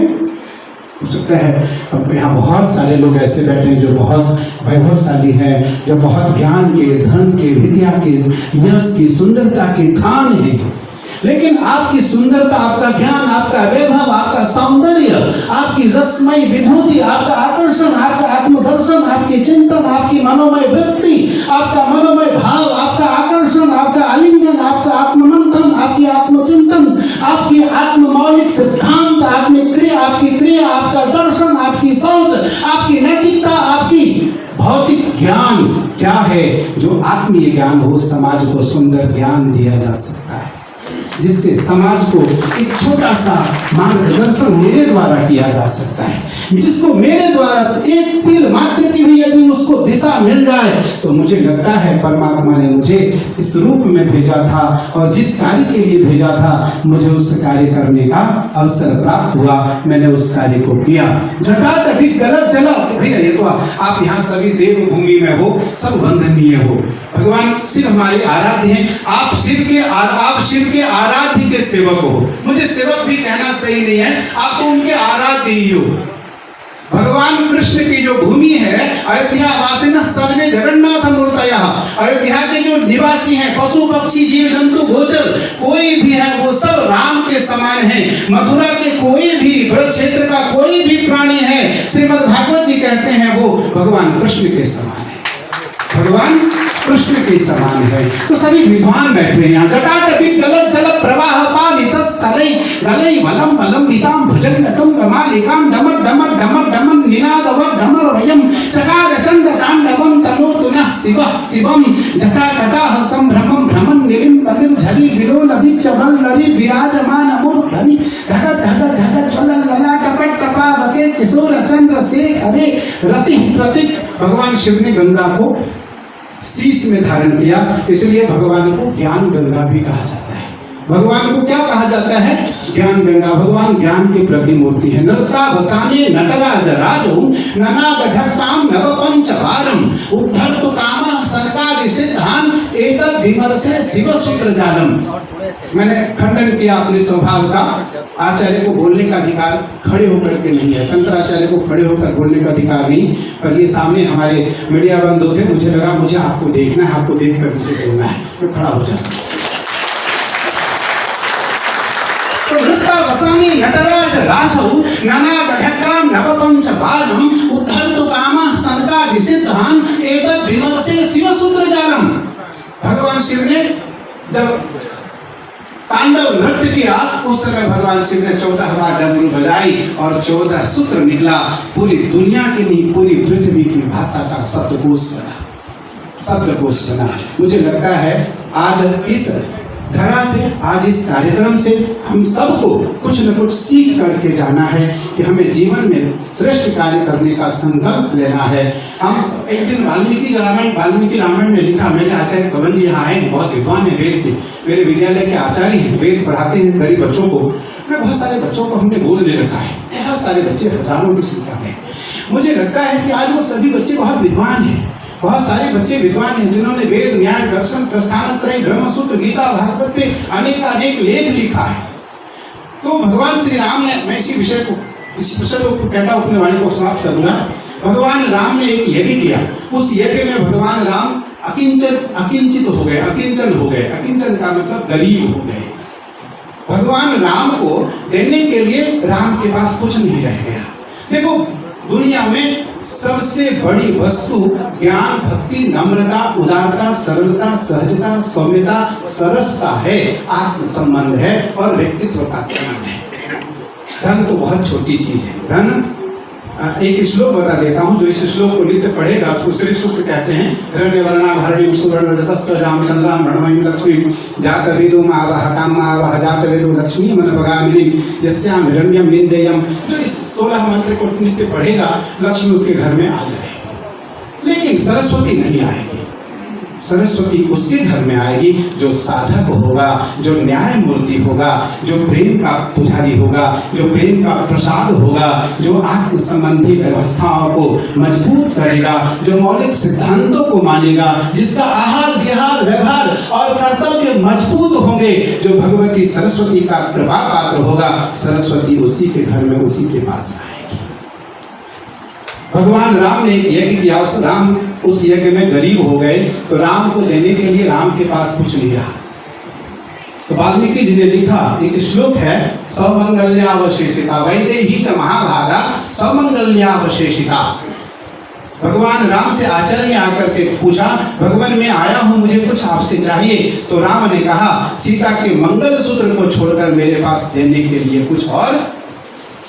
हो सकता है अब यहाँ बहुत सारे लोग ऐसे बैठे हैं जो बहुत वैभवशाली हैं, जो बहुत ज्ञान के, धन के, विद्या के, यश की, सुंदरता के खान हैं। लेकिन आपकी सुंदरता, आपका ज्ञान, आपका वैभव, आपका सौंदर्य, आपकी रसमय विभूति, आपका आकर्षण, आपका आत्मदर्शन, आपके चिंतन, आपकी मनोमय वृत्ति, आपका मनोमय भाव, आपका आकर्षण, आपका आलिंगन, आपका आत्ममंथन, आपकी आत्मचिंतन, आपकी आत्ममौलिक सिद्धांत, आपकी क्रिया, आपका दर्शन, आपकी सोच, आपकी नैतिकता, आपकी भौतिक ज्ञान क्या है? जो आत्मीय ज्ञान हो, समाज को सुंदर ज्ञान दिया जा सकता है, जिससे समाज को एक छोटा सा मार्गदर्शन मेरे द्वारा किया जा सकता है, जिसको मेरे द्वारा एक तिल मात्र की भी यदि उसको दिशा मिल जाए तो मुझे लगता है परमात्मा ने मुझे इस रूप में भेजा था और जिस कार्य के लिए भेजा था मुझे उस कार्य करने का अवसर प्राप्त हुआ। मैंने उस कार्य को किया। घटात अभी गलत चला भैया, ये तो आप यहाँ सभी देवभूमि में हो, सब वंदनीय हो। भगवान शिव हमारे आराध्य हैं। आप शिव के आराध्य के सेवक हो। मुझे सेवक भी कहना सही नहीं है, आप तो उनके आराध्य ही हो। भगवान कृष्ण की जो भूमि है अयोध्या वासिन सर्वे जगन्नाथ मूर्तयः, अयोध्या के जो निवासी हैं, पशु पक्षी जीव जंतु गोचर कोई भी है वो सब राम के समान है। मथुरा के कोई भी ब्रज क्षेत्र का कोई भी प्राणी है, श्रीमद् भागवत जी कहते हैं वो भगवान कृष्ण के समान है, भगवान कृष्ण के समान है। तो सभी विद्वान बैठे हैं यहाँ। जटाटपी गलत जल प्रवाह पालितस्तलै गलै वलम वलम विताम भुजंगतम गमालिकाम डमट डमट डमट डमन निनादवट डमर वयम चकार चंद तांडवम तनोतुनः शिवः शिवम जटाकटाह संभ्रमं भ्रमन् निलिम पतिल झरी विलोल अभिचवल नरि विराजमान मूर्धनि धगत धगत धगत ज्वलन ललाटपट टपावके किशोर चंद्र शेखरे रति प्रतीक। भगवान शिव ने गंगा को शीश में धारण किया, इसलिए भगवान को ज्ञान गंगा भी कहा जाता है। भगवान को क्या कहा जाता है? ज्ञान गंगा। भगवान ज्ञान की प्रतिमूर्ति है। नरता वसाने नटराज राजो ननाद ढक्ताम नव पंच वारम उद्धर्तु कामः सर्कादि सिद्धान एतद् विमर्शे शिव सूत्र जालम। मैंने खंडन किया अपने स्वभाव का। आचार्य को बोलने का अधिकार खड़े होकर के नहीं है, शंकराचार्य को खड़े होकर बोलने का अधिकार नहीं। पर ये सामने हमारे मीडिया बंधु थे, मुझे लगा मुझे आपको देखना है, आपको देख कर मुझे बोलना है, मैं खड़ा हो जाता। वसानी नटराज राजौ ननाद ढक्काम नवपंच बालम उद्धर्तु कामः सर्कादि सिद्धान एतद् विमर्शे शिव सूत्र जालम। भगवान शिव ने जब तांडव नृत्य किया उस समय भगवान शिव ने 14 बार डमरू बजाई और 14 सूत्र निकला। पूरी दुनिया की नहीं, पूरी पृथ्वी की भाषा का शब्दकोश बना। मुझे लगता है आज इस धरा से, आज इस कार्यक्रम से हम सबको कुछ न कुछ सीख करके जाना है कि हमें जीवन में श्रेष्ठ कार्य करने का संकल्प लेना है। हम एक दिन वाल्मीकि रामायण में लिखा, मेरे आचार्य कवन जी यहाँ आए हैं, बहुत विद्वान है वेद के, मेरे विद्यालय के आचार्य हैं, वेद पढ़ाते हैं गरीब बच्चों को। मैं बहुत सारे बच्चों को हमने गोद ले रखा है, बहुत सारे बच्चे हजारों की संख्या में। मुझे लगता है कि आज वो सभी बच्चे बहुत विद्वान हैं, बहुत सारे बच्चे विद्वान हैं जिन्होंने वेद, न्याय, दर्शन, प्रस्थानत्रय, ब्रह्मसूत्र, गीता, भागवत पे अनेक लेख लिखा है। तो भगवान श्री राम ने, मैं इसी विषय को कहता हूँ, अपने वाणी को समाप्त करूंगा। भगवान राम ने एक यज्ञ किया, उस यज्ञ में भगवान राम अकिंचित हो गए, अकिंचन हो गए। अकिंचन का मतलब गरीब हो गए। भगवान राम को देने के लिए राम के पास कुछ नहीं रह गया। देखो, दुनिया में सबसे बड़ी वस्तु ज्ञान, भक्ति, नम्रता, उदारता, सरलता, सहजता, सौम्यता, सरसता है, आत्म संबंध है और व्यक्तित्व का संबंध है। धन तो बहुत छोटी चीज है। धन, एक श्लोक बता देता हूँ, जो इस श्लोक को नित्य पढ़ेगा उसको श्री सूक्त कहते हैं। हिरण्यवर्णा भरणीं सुवर्ण रजतस्य रामचंद्रां मृण्मयीं लक्ष्मीं जातवेदो मावह कामावह जातवेदो लक्ष्मी मनभगामिनीं यस्यां हिरण्यं विन्देयं। जो इस 16 मंत्र को नित्य पढ़ेगा, लक्ष्मी उसके घर में आ जाएगी। लेकिन सरस्वती नहीं आएगी। सरस्वती उसके घर में आएगी जो साधक होगा, जो न्याय मूर्ति होगा, जो प्रेम का पुजारी होगा, जो प्रेम का प्रसाद होगा, जो आत्म संबंधी व्यवस्थाओं को मजबूत करेगा, जो मौलिक सिद्धांतों को मानेगा, जिसका आहार, विहार, व्यवहार और कर्तव्य मजबूत होंगे, जो भगवती सरस्वती का कृपा पात्र होगा। सरस्वती उसी के घर में, उसी के पास आएगी। भगवान राम ने एक यज्ञ किया, उस यज्ञ में गरीब हो गए, तो राम को देने के लिए राम के पास कुछ नहीं रहा। तो वाल्मीकि जी ने लिखा, एक श्लोक है, सौमंगल्यावशेषिता वैदेही च महाभागा सौमंगल्यावशेषिता। भगवान राम से आचार्य ने आकर के पूछा, भगवान मैं आया हूँ, मुझे कुछ आपसे चाहिए। तो राम ने कहा, सीता के मंगल सूत्र को छोड़कर मेरे पास देने के लिए कुछ और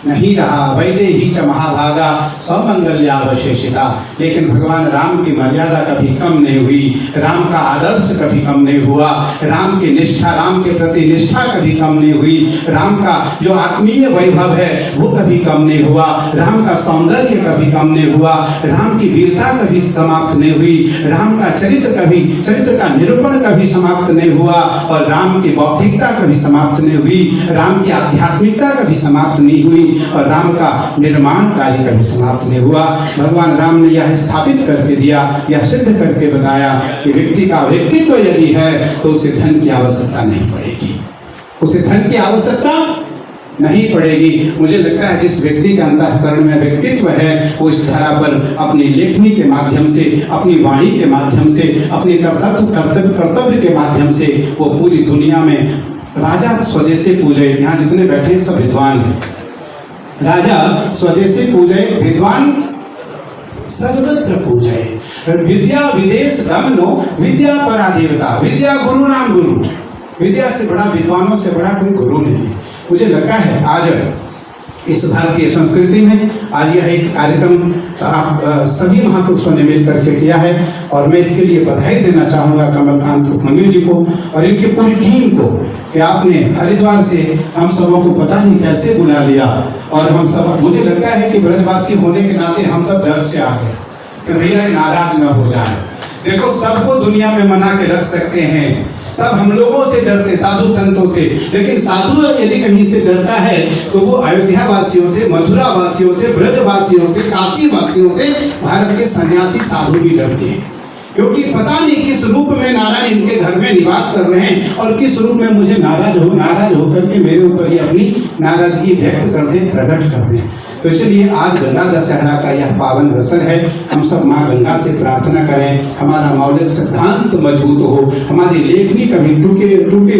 नहीं रहा। वैदेही च महाभागा सौमंगल्यावशेषिता। लेकिन भगवान राम की मर्यादा कभी कम नहीं हुई, राम का आदर्श कभी कम नहीं हुआ, राम की निष्ठा, राम के प्रति निष्ठा कभी कम नहीं हुई, राम का जो आत्मीय वैभव है वो कभी कम नहीं हुआ, राम का सौंदर्य कभी कम नहीं हुआ, राम की वीरता कभी समाप्त नहीं हुई, राम का चरित्र का निरूपण कभी समाप्त नहीं हुआ, और राम की बौद्धिकता कभी समाप्त नहीं हुई, राम की आध्यात्मिकता कभी समाप्त नहीं हुई, और राम का निर्माण कार्य कभी समाप्त नहीं हुआ। भगवान राम ने यह स्थापित करके दिया, यह सिद्ध करके बताया कि व्यक्ति का व्यक्तित्व यदि है तो उसे धन की आवश्यकता नहीं पड़ेगी, उसे धन की आवश्यकता नहीं पड़ेगी। मुझे लगता है जिस व्यक्ति के अंतःकरण में व्यक्तित्व है, वो इस धरा पर अपनी लेखनी के माध्यम से, अपनी वाणी के माध्यम से, अपने कर्तव्य के माध्यम से वो पूरी दुनिया में राजा स्वदेशी पूजे। यहाँ जितने बैठे हैं सब विद्वान हैं। राजा स्वदेशी पूजे, विद्वान सर्वत्र पूजे। विद्या विदेश गमनो विद्या परा देवता, विद्या गुरु नाम गुरु। विद्या से बड़ा, विद्वानों से बड़ा कोई गुरु नहीं। मुझे लगता है आज इस भारतीय संस्कृति में आज यह एक कार्यक्रम आप सभी महापुरुषों ने मिल करके किया है, और मैं इसके लिए बधाई देना चाहूँगा कमलकांत रुक्मणी जी को और इनकी पूरी टीम को कि आपने हरिद्वार से हम सबों को पता नहीं कैसे बुला लिया, और हम सब, मुझे लगता है कि ब्रजवासी होने के नाते हम सब डर से आ गए कि भैया नाराज न हो जाए। देखो, सबको दुनिया में मना के रख सकते हैं, सब हम लोगों से डरते, साधु संतों से, लेकिन साधु यदि कहीं से डरता है तो वो अयोध्या वासियों से, मथुरा वासियों से, ब्रजवासियों से, काशी वासियों से, भारत के सन्यासी साधु भी डरते हैं, क्योंकि पता नहीं किस रूप में नारायण इनके घर में निवास कर रहे हैं और किस रूप में मुझे नाराज होकर के मेरे ऊपर ही अपनी नाराजगी व्यक्त कर दें, प्रकट कर दें। तो इसलिए आज गंगा दशहरा का यह पावन अवसर है। हम सब माँ गंगा से प्रार्थना करें, हमारा मौलिक सिद्धांत मजबूत हो, हमारी लेखनी कभी टूटे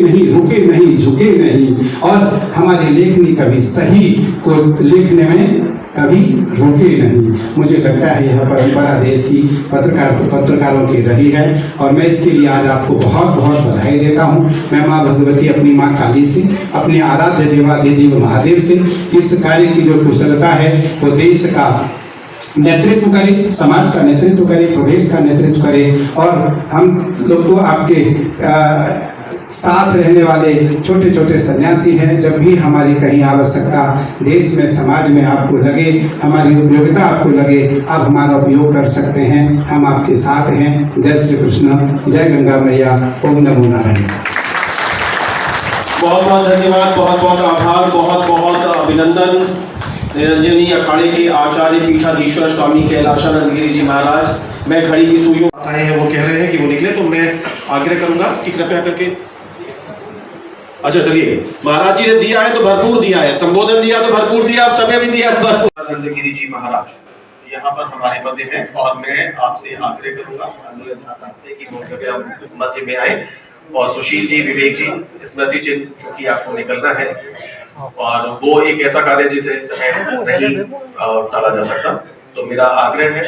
नहीं, रुके नहीं, झुके नहीं, और हमारी लेखनी कभी सही को लिखने में कभी रुके नहीं। मुझे लगता है यह परंपरा देश की पत्रकारों की रही है, और मैं इसके लिए आज आपको बहुत बहुत बधाई देता हूँ। मैं माँ भगवती, अपनी माँ काली से, अपने आराध्य देवाधिदेव महादेव से इस कार्य की जो कुशलता है वो देश का नेतृत्व करे, समाज का नेतृत्व करे, प्रदेश का नेतृत्व करे, और हम लोग तो आपके साथ रहने वाले छोटे छोटे सन्यासी हैं। जब भी हमारी कहीं आवश्यकता देश में समाज में आपको लगे, हमारी उपयोगिता आपको लगे, आप हमारा उपयोग कर सकते हैं। हम आपके साथ हैं। जय श्री कृष्ण, जय गंगा मैया, ओम नमो नारायण। बहुत बहुत धन्यवाद, बहुत बहुत आभार, बहुत बहुत अभिनंदन निरंजनी अखाड़े के आचार्य पीठाधीश्वर स्वामी कैलाशानंद गिरी जी महाराज। मैं खड़ी की सुइयों आए हैं, वो कह रहे हैं कि वो निकले, तो मैं आग्रह करूंगा कि कृपया करके। अच्छा चलिए, महाराज जी ने दिया है तो भरपूर दिया है, संबोधन दिया तो भरपूर दिया, और समय भी दिया तो भरपूर। आनंद गिरी जी महाराज यहाँ पर हमारे मध्य हैं और मैं आपसे आग्रह करूंगा माननीय झा साहब से कि वो कृपया मध्य में आए और सुशील जी, विवेक जी, स्मृति चिन्ह जो कि आपको निकलना है, और वो एक ऐसा कार्य जिसे इस समय नहीं टाला जा सकता। तो मेरा आग्रह है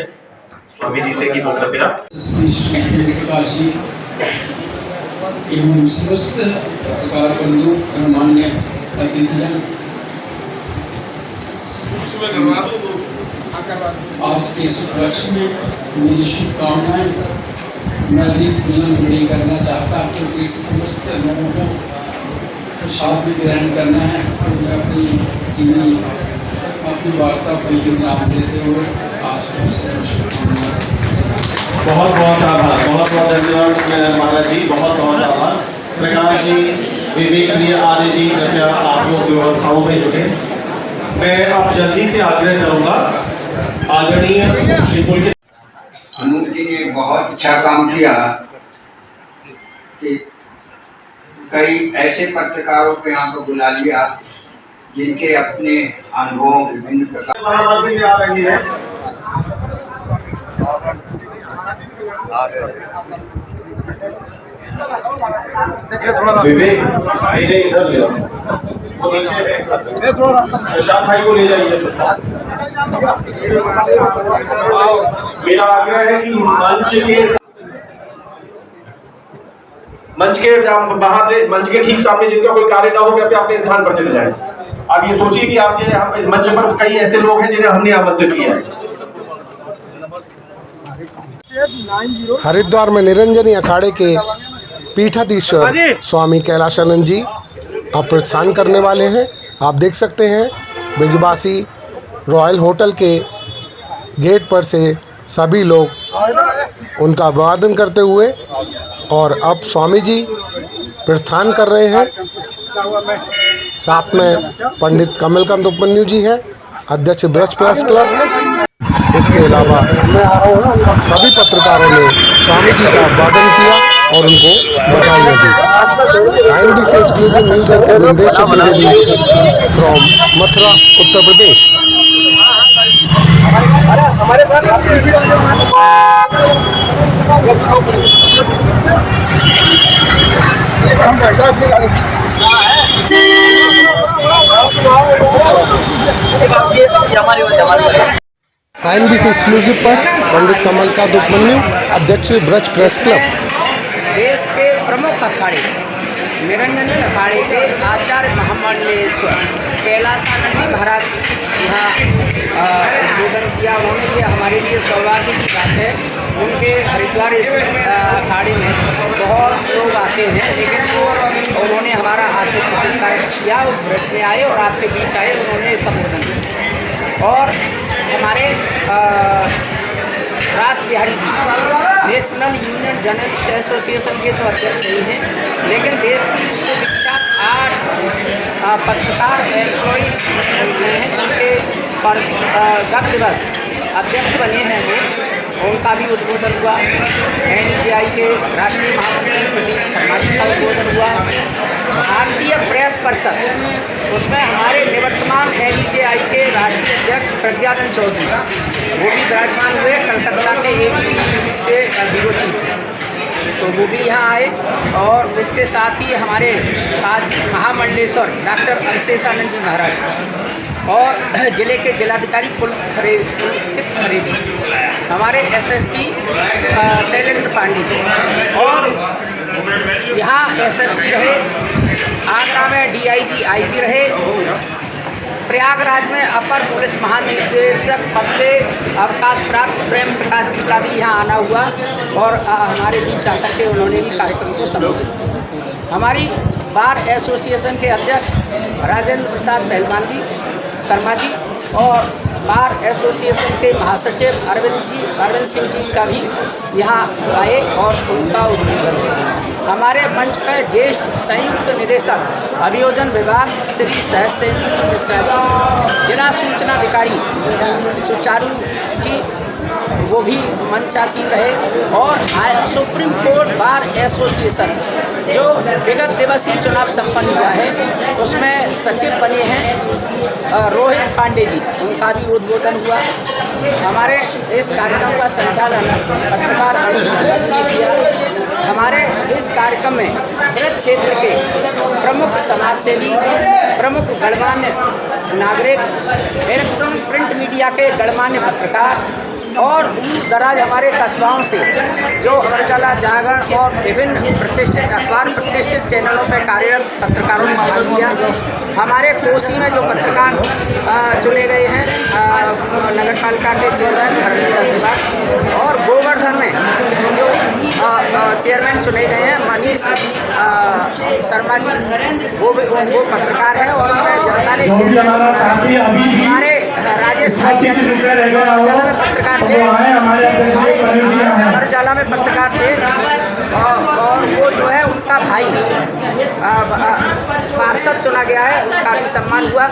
स्वामी जी से कि वो कृपया प्रकाश जी एवं समस्त पत्रकार बंधु गणमान्य अतिथिगण, आज के इस उपलक्ष्य में मेरी शुभकामनाएं मैं अधिक विलंब करना चाहता, क्योंकि समस्त लोगों को प्रसाद भी ग्रहण करना है। तो मैं अपनी वार्ता को ही विराम देते हुए आज को बहुत बहुत आभार, बहुत बहुत धन्यवाद महाराज जी, बहुत बहुत आभार। प्रकाश जी, विवेक जी, आर्य जी, कृपया आप लोग व्यवस्थाओं में जुटे। मैं अब जल्दी से आग्रह करूंगा आदरणीय शिवपुर के अनूप जी ने बहुत अच्छा काम किया कि कई ऐसे पत्रकारों को यहाँ पर बुला लिया जिनके अपने अनुभव विभिन्न प्रकार में आ रही है। विवेक मेरे इधर ले प्रशांत भाई को ले जाइए। मेरा आग्रह है कि मंच के ठीक सामने जिनका कोई कार्य ना हो, कृपया अपने स्थान पर चले जाएं। आप ये सोचिए कि आपके इस मंच पर कई ऐसे लोग हैं जिन्हें हमने आमंत्रित किया है। हरिद्वार में निरंजनी अखाड़े के पीठाधीश्वर स्वामी कैलाशानंद जी अब प्रस्थान करने वाले हैं। आप देख सकते हैं ब्रिजवासी रॉयल होटल के गेट पर से सभी लोग उनका अभिवादन करते हुए, और अब स्वामी जी प्रस्थान कर रहे हैं। साथ में पंडित कमलकांत उपमन्यु जी हैं, अध्यक्ष ब्रज प्रेस क्लब। इसके अलावा सभी पत्रकारों ने स्वामी जी का अभिवादन किया और उनको बधाइयाँ दी। INBC exclusive news anchor Vindesh Chaturvedi from Mathura, Uttar Pradesh. INBC exclusive पर पंडित कमलकांत उपमन्यु, अध्यक्ष ब्रज प्रेस क्लब। देश के प्रमुख अखाड़े निरंजनी अखाड़े के आचार्य महामंडलेश्वर कैलाशानंद जी महाराज यहाँ उद्बोधन किया। उन्होंने ये हमारे लिए सौभाग्य की बात है। उनके हरिद्वार अखाड़े में बहुत लोग आते हैं, लेकिन उन्होंने हमारा आतिथ्य सत्कार किया। वो ब्रज में आए और आपके बीच आए, उन्होंने संबोधन किया। और हमारे रास Bihari ji national union journalist association के तो अध्यक्ष नहीं हैं, लेकिन देश की विख्यात 8 पत्रकार एम्प्लॉई हैं जिनके गत दिवस अध्यक्ष बने हैं वो। उनका भी उद्बोधन हुआ। NUJ के राष्ट्रीय महामंत्री प्रदीप शर्मा जी का उद्बोधन हुआ। भारतीय प्रेस परिषद, उसमें हमारे निवर्तमान NUJ के राष्ट्रीय अध्यक्ष प्रज्ञानंद चौधरी वो भी विराजमान हुए। कलकत्ता के ABP के ब्यूरो चीफ तो वो भी यहाँ आए। और इसके साथ ही हमारे आज महामंडलेश्वर डॉक्टर अवशेषानंद जी महाराज और जिले के जिलाधिकारी पुलकित खरे जी, हमारे SSP शैलेंद्र पांडे जी, और यहाँ SSP रहे, आगरा में DIG IG रहे, प्रयागराज में अपर पुलिस महानिदेशक पद से अवकाश प्राप्त प्रेम प्रकाश जी का भी यहाँ आना हुआ और हमारे बीच आकर के उन्होंने भी कार्यक्रम को संबोधित किया। हमारी बार एसोसिएशन के अध्यक्ष राजेंद्र प्रसाद पहलवान जी शर्मा जी और बार एसोसिएशन के महासचिव अरविंद सिंह जी का भी यहाँ आए और उनका उद्बोधन किया। हमारे मंच पर ज्येष्ठ संयुक्त निदेशक अभियोजन विभाग श्री सहज सेन मिश्रा जी, जिला सूचना अधिकारी सुचारू जी वो भी मंचासीन रहे और सुप्रीम कोर्ट बार एसोसिएशन जो विगत दिवसीय चुनाव संपन्न हुआ है उसमें सचिव बने हैं रोहित पांडे जी, उनका भी उद्बोधन हुआ। हमारे इस कार्यक्रम का संचालन पत्रकार अनुसंधान ने किया। हमारे इस कार्यक्रम में ब्रज क्षेत्र के प्रमुख समाजसेवी, प्रमुख गणमान्य नागरिक, इलेक्ट्रॉनिक प्रिंट मीडिया के गणमान्य पत्रकार और दूर दराज हमारे कस्बाओं से जो अमर उजाला, जागरण और विभिन्न प्रतिष्ठित अखबार, प्रतिष्ठित चैनलों पर कार्यरत पत्रकारों ने भाग लिया। हमारे कोसी में जो पत्रकार चुने गए हैं नगर पालिका के चेयरमैन धर्मेंद्र तिवारी और गोवर्धन में जो चेयरमैन चुने गए हैं मनीष शर्मा जी, वो पत्रकार है और जनता ने हमारे राजेश में पत्रकार थे, अमर उजाला में पत्रकार थे और वो जो है उनका भाई पार्षद चुना गया है, उनका भी सम्मान हुआ।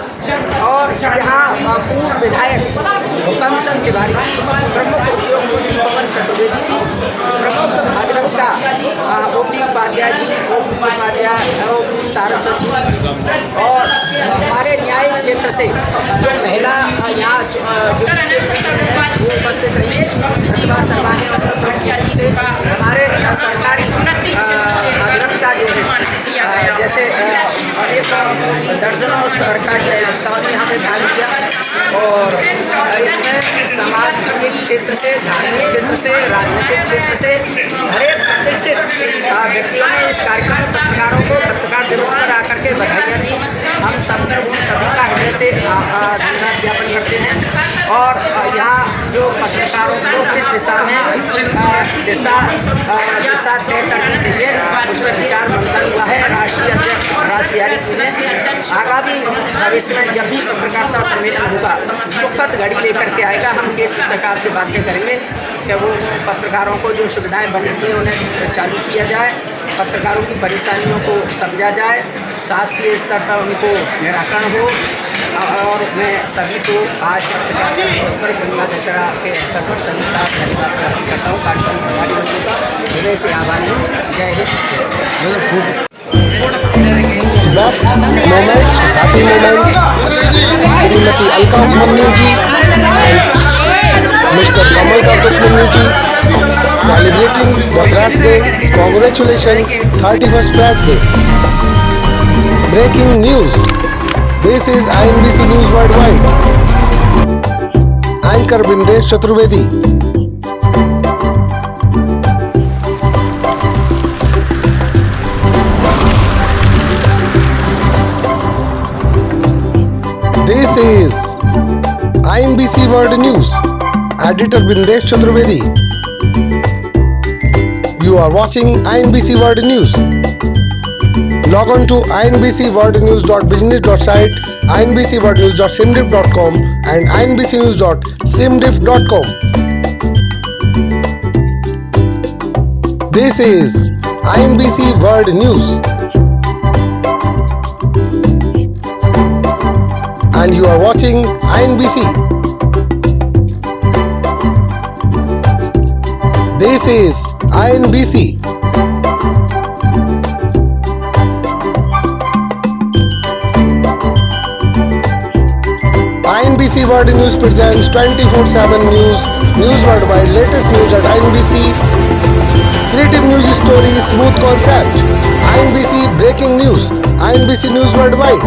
और यहाँ पूर्व विधायक हुकमचंद तिवारी, प्रमुख उद्योगपति पवन चतुर्वेदी जी, प्रमुख अभिवक्ता ओपी उपाध्याय जी, ओपी सारस्वत जी और हमारे न्यायिक क्षेत्र से जो महिला यहाँ वो उपस्थित रही प्रतिभा शर्मा से हमारे सरकारी अभिवक्ता जो है जैसे दर्जनों सरकारी अधिवक्ताओं ने यहाँ पे भाग लिया और इसमें समाज के क्षेत्र से, धार्मिक क्षेत्र से, राजनीतिक क्षेत्र से हर एक प्रतिष्ठित व्यक्तियों ने इस कार्यक्रम में पत्रकारों को पत्रकार दिवस पर आकर के बधाई दी। हम सब सभी का हृदय से धन्यवाद ज्ञापन करते हैं और यहाँ जो पत्रकारों को किस दिशा में दिशा तय करनी चाहिए उस पर विचार मंथन हुआ है। राष्ट्रीय अध्यक्ष राज बिहारी सिंह ने आगामी भविष्य में जब भी पत्रकारिता सम्मेलन होगा सुखद घड़ी लेकर के आएगा। हम केंद्र सरकार से बातें करेंगे कि वो पत्रकारों को जो सुविधाएं बन रही हैं उन्हें चालू किया जाए, पत्रकारों की परेशानियों को समझा जाए, शासकीय स्तर पर उनको निराकरण हो। और मैं सभी को आज पत्रकारिता दिवस पर गंगा दशहरा के अवसर पर सभी का धन्यवाद ज्ञापन करता हूँ। कार्यक्रम प्रभारी बंधु का हृदय से आभारी हूँ। जय Hind. Best moment, happy moment Shrimati Alka Mannu ji and mister Kamal Kartik Mannu ji celebrating the press day. Congratulations 31st Press Day. Breaking news. This is INBC News Worldwide. Anchor Bindesh Chaturvedi. This is INBC World News. Editor Bindesh Chaturvedi. You are watching INBC World News. Log on to inbcworldnews.business.site, inbcworldnews.simdif.com and inbcnews.simdif.com. This is INBC World News. And you are watching INBC. This is INBC. INBC World News presents 24/7 news worldwide, latest news at INBC, creative news stories, smooth concept, INBC breaking news, INBC News Worldwide.